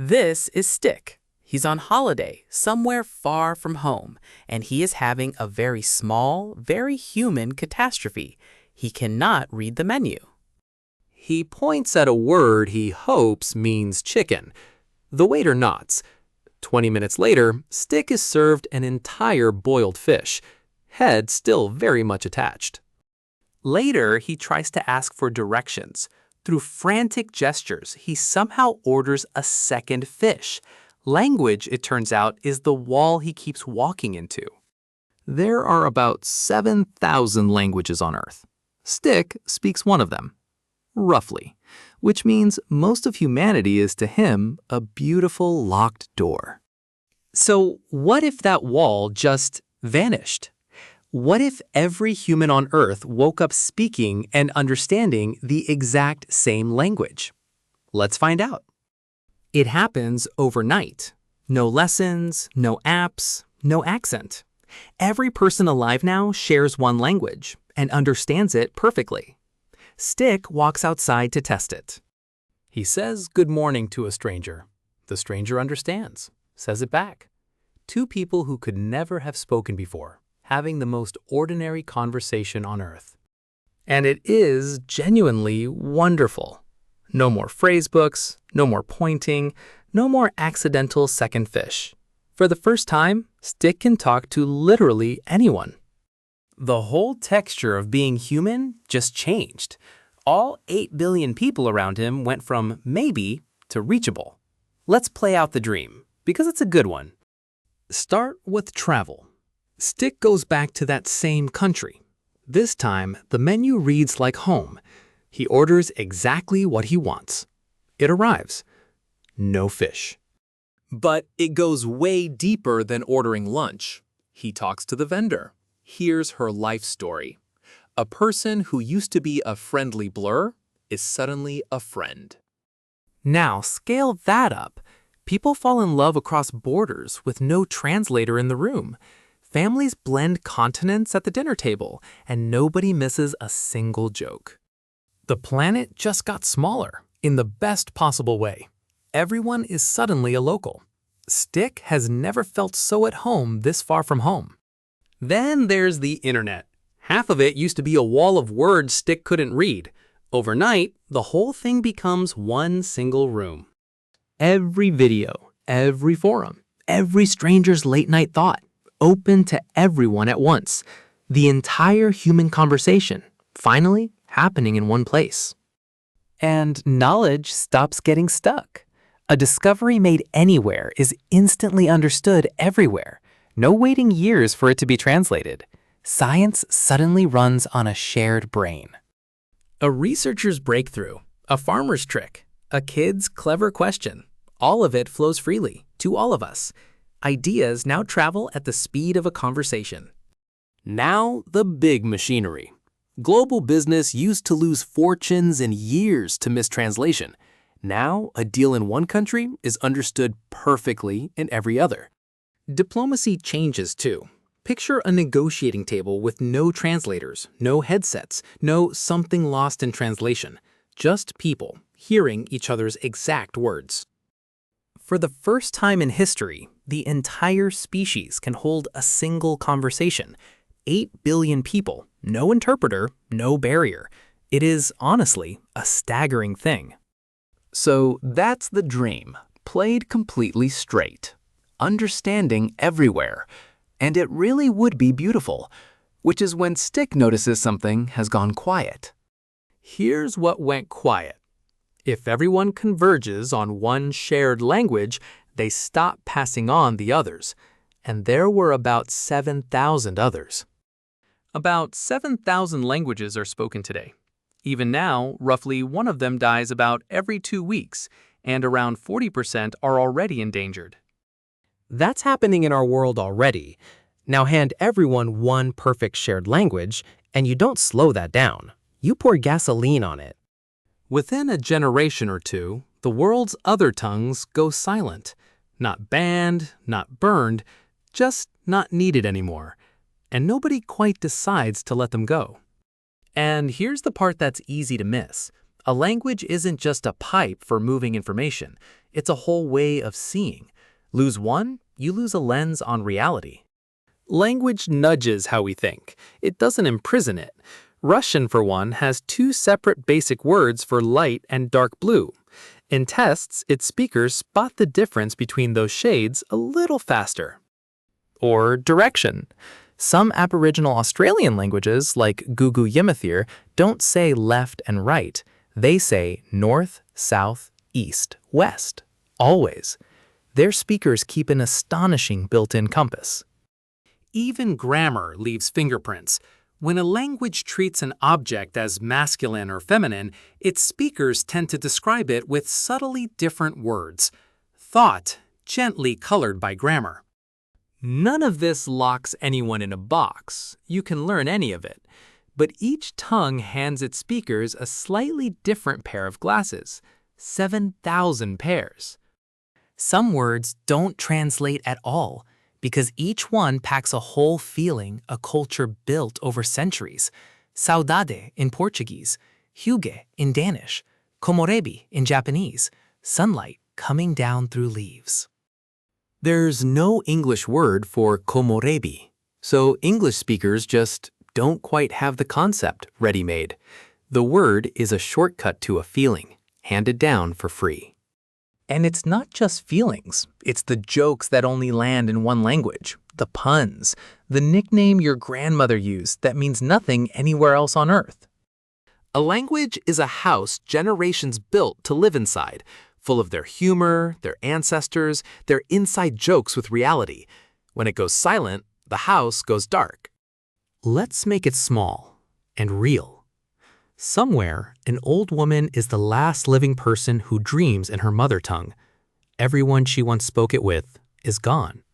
This is Stick. He's on holiday somewhere far from home, and he is having a very small, very human catastrophe. He cannot read the menu. He points at a word he hopes means chicken. The waiter nods. 20 minutes later, Stick is served an entire boiled fish, head still very much attached. Later, he tries to ask for directions. Through frantic gestures, he somehow orders a second fish. Language, it turns out, is the wall he keeps walking into. There are about 7,000 languages on Earth. Stick speaks one of them, roughly, which means most of humanity is to him a beautiful locked door. So what if that wall just vanished? What if every human on Earth woke up speaking and understanding the exact same language? Let's find out. It happens overnight. No lessons, no apps, no accent. Every person alive now shares one language and understands it perfectly. Stick walks outside to test it. He says good morning to a stranger. The stranger understands, says it back. Two people who could never have spoken before, having the most ordinary conversation on Earth. And it is genuinely wonderful. No more phrase books, no more pointing, no more accidental second fish. For the first time, Stick can talk to literally anyone. The whole texture of being human just changed. All 8 billion people around him went from maybe to reachable. Let's play out the dream, because it's a good one. Start with travel. Stick goes back to that same country. This time, the menu reads like home. He orders exactly what he wants. It arrives. No fish. But it goes way deeper than ordering lunch. He talks to the vendor. Here's her life story. A person who used to be a friendly blur is suddenly a friend. Now scale that up. People fall in love across borders with no translator in the room. Families blend continents at the dinner table, and nobody misses a single joke. The planet just got smaller, in the best possible way. Everyone is suddenly a local. Stick has never felt so at home this far from home. Then there's the internet. Half of it used to be a wall of words Stick couldn't read. Overnight, the whole thing becomes one single room. Every video, every forum, every stranger's late-night thought, open to everyone at once. The entire human conversation, finally happening in one place. And knowledge stops getting stuck. A discovery made anywhere is instantly understood everywhere. No waiting years for it to be translated. Science suddenly runs on a shared brain. A researcher's breakthrough, a farmer's trick, a kid's clever question. All of it flows freely to all of us. Ideas now travel at the speed of a conversation. Now the big machinery. Global business used to lose fortunes and years to mistranslation. Now a deal in one country is understood perfectly in every other. Diplomacy changes too. Picture a negotiating table with no translators, no headsets, no something lost in translation. Just people hearing each other's exact words. For the first time in history, the entire species can hold a single conversation. 8 billion people, no interpreter, no barrier. It is, honestly, a staggering thing. So that's the dream, played completely straight. Understanding everywhere. And it really would be beautiful, which is when Stick notices something has gone quiet. Here's what went quiet. If everyone converges on one shared language, they stop passing on the others. And there were about 7,000 others. About 7,000 languages are spoken today. Even now, roughly one of them dies about every 2 weeks, and around 40% are already endangered. That's happening in our world already. Now hand everyone one perfect shared language, and you don't slow that down. You pour gasoline on it. Within a generation or two, the world's other tongues go silent. Not banned, not burned, just not needed anymore. And nobody quite decides to let them go. And here's the part that's easy to miss. A language isn't just a pipe for moving information. It's a whole way of seeing. Lose one, you lose a lens on reality. Language nudges how we think. It doesn't imprison it. Russian, for one, has two separate basic words for light and dark blue. In tests, its speakers spot the difference between those shades a little faster. Or direction. Some Aboriginal Australian languages, like Gugu Yamathir, don't say left and right. They say north, south, east, west. Always. Their speakers keep an astonishing built-in compass. Even grammar leaves fingerprints. When a language treats an object as masculine or feminine, its speakers tend to describe it with subtly different words. Thought, gently colored by grammar. None of this locks anyone in a box. You can learn any of it. But each tongue hands its speakers a slightly different pair of glasses. 7,000 pairs. Some words don't translate at all, because each one packs a whole feeling, a culture built over centuries. Saudade in Portuguese, hygge in Danish, komorebi in Japanese, sunlight coming down through leaves. There's no English word for komorebi, so English speakers just don't quite have the concept ready-made. The word is a shortcut to a feeling, handed down for free. And it's not just feelings, it's the jokes that only land in one language, the puns, the nickname your grandmother used that means nothing anywhere else on earth. A language is a house generations built to live inside, full of their humor, their ancestors, their inside jokes with reality. When it goes silent, the house goes dark. Let's make it small and real. Somewhere, an old woman is the last living person who dreams in her mother tongue. Everyone she once spoke it with is gone.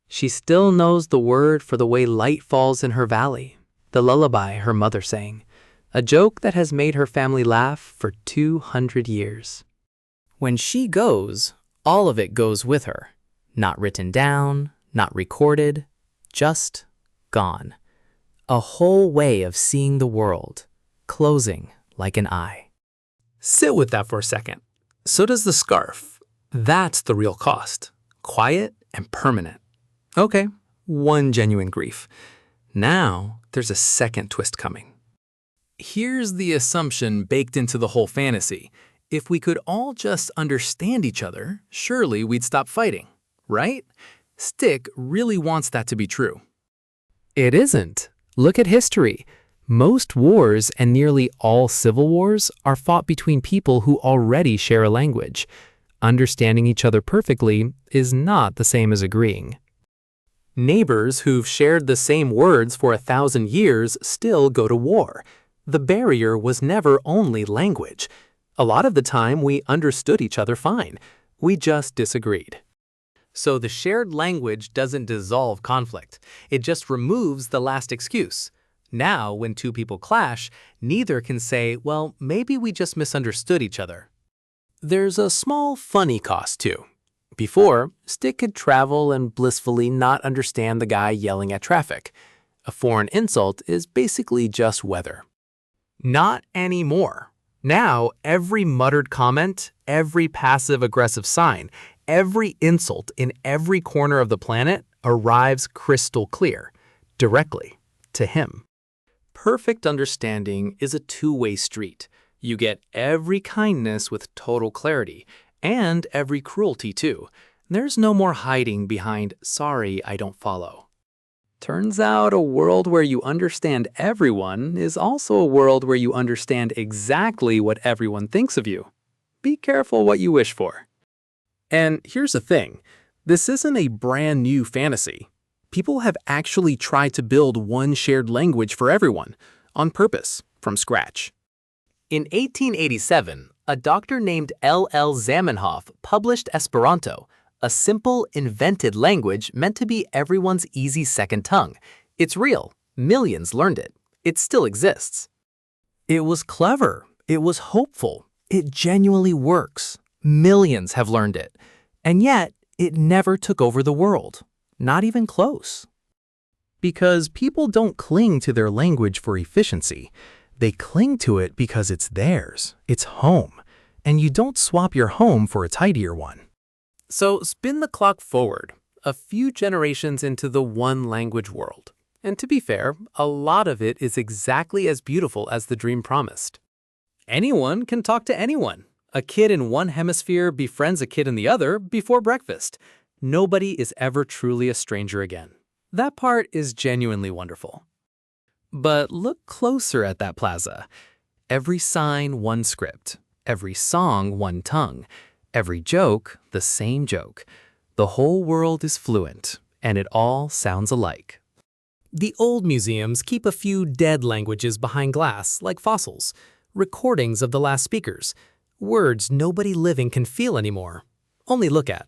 She still knows the word for the way light falls in her valley, the lullaby her mother sang, a joke that has made her family laugh for 200 years. When she goes, all of it goes with her. Not written down, not recorded, just gone. A whole way of seeing the world, closing like an eye. Sit with that for a second. So does the scarf. That's the real cost. Quiet and permanent. Okay, one genuine grief. Now, there's a second twist coming. Here's the assumption baked into the whole fantasy. If we could all just understand each other, surely we'd stop fighting, right? Stick really wants that to be true. It isn't. Look at history. Most wars and nearly all civil wars are fought between people who already share a language. Understanding each other perfectly is not the same as agreeing. Neighbors who've shared the same words for 1,000 years still go to war. The barrier was never only language. A lot of the time, we understood each other fine. We just disagreed. So the shared language doesn't dissolve conflict. It just removes the last excuse. Now, when two people clash, neither can say, well, maybe we just misunderstood each other. There's a small funny cost, too. Before, Stick could travel and blissfully not understand the guy yelling at traffic. A foreign insult is basically just weather. Not anymore. Now, every muttered comment, every passive-aggressive sign, every insult in every corner of the planet arrives crystal clear, directly to him. Perfect understanding is a two-way street. You get every kindness with total clarity, and every cruelty too. There's no more hiding behind, sorry, I don't follow. Turns out a world where you understand everyone is also a world where you understand exactly what everyone thinks of you. Be careful what you wish for. And here's the thing, this isn't a brand new fantasy. People have actually tried to build one shared language for everyone, on purpose, from scratch. In 1887, a doctor named L.L. Zamenhof published Esperanto, a simple, invented language meant to be everyone's easy second tongue. It's real. Millions learned it. It still exists. It was clever. It was hopeful. It genuinely works. Millions have learned it. And yet, it never took over the world. Not even close. Because people don't cling to their language for efficiency. They cling to it because it's theirs, it's home, and you don't swap your home for a tidier one. So spin the clock forward, a few generations into the one-language world. And to be fair, a lot of it is exactly as beautiful as the dream promised. Anyone can talk to anyone. A kid in one hemisphere befriends a kid in the other before breakfast. Nobody is ever truly a stranger again. That part is genuinely wonderful. But look closer at that plaza. Every sign, one script. Every song, one tongue. Every joke, the same joke. The whole world is fluent, and it all sounds alike. The old museums keep a few dead languages behind glass, like fossils, recordings of the last speakers, words nobody living can feel anymore. Only look at.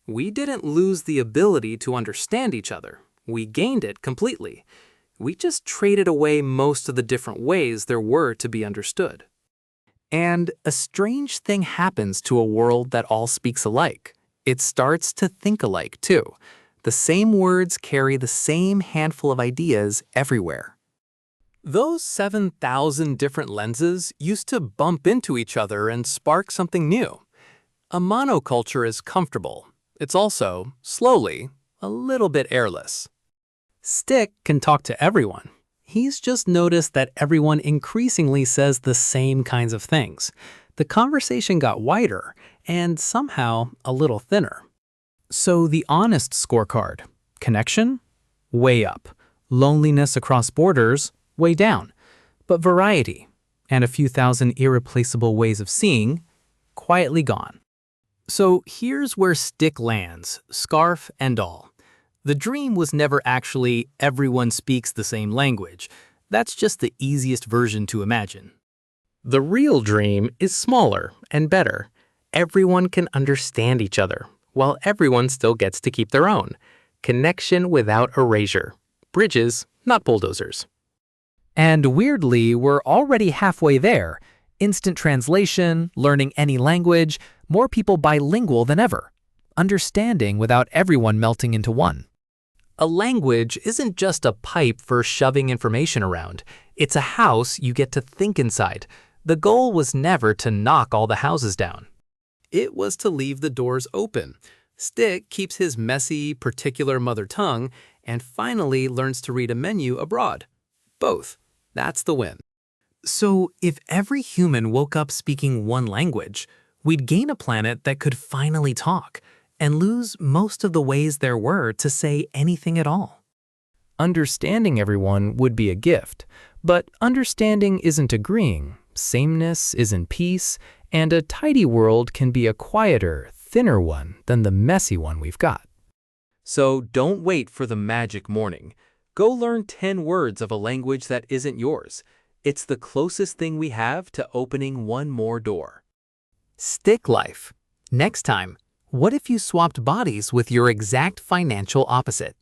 We didn't lose the ability to understand each other. We gained it completely. We just traded away most of the different ways there were to be understood. And a strange thing happens to a world that all speaks alike. It starts to think alike, too. The same words carry the same handful of ideas everywhere. Those 7,000 different lenses used to bump into each other and spark something new. A monoculture is comfortable. It's also, slowly, a little bit airless. Stick can talk to everyone. He's just noticed that everyone increasingly says the same kinds of things. The conversation got wider and somehow a little thinner. So the honest scorecard, connection, way up. Loneliness across borders, way down. But variety, and a few thousand irreplaceable ways of seeing, quietly gone. So here's where Stick lands, scarf and all. The dream was never actually everyone speaks the same language. That's just the easiest version to imagine. The real dream is smaller and better. Everyone can understand each other, while everyone still gets to keep their own. Connection without erasure. Bridges, not bulldozers. And weirdly, we're already halfway there. Instant translation, learning any language, more people bilingual than ever. Understanding without everyone melting into one. A language isn't just a pipe for shoving information around. It's a house you get to think inside. The goal was never to knock all the houses down. It was to leave the doors open. Stick keeps his messy, particular mother tongue and finally learns to read a menu abroad. Both. That's the win. So if every human woke up speaking one language, we'd gain a planet that could finally talk and lose most of the ways there were to say anything at all. Understanding everyone would be a gift, but understanding isn't agreeing, sameness isn't peace, and a tidy world can be a quieter, thinner one than the messy one we've got. So don't wait for the magic morning. Go learn 10 words of a language that isn't yours. It's the closest thing we have to opening one more door. Stick life. Next time, what if you swapped bodies with your exact financial opposite?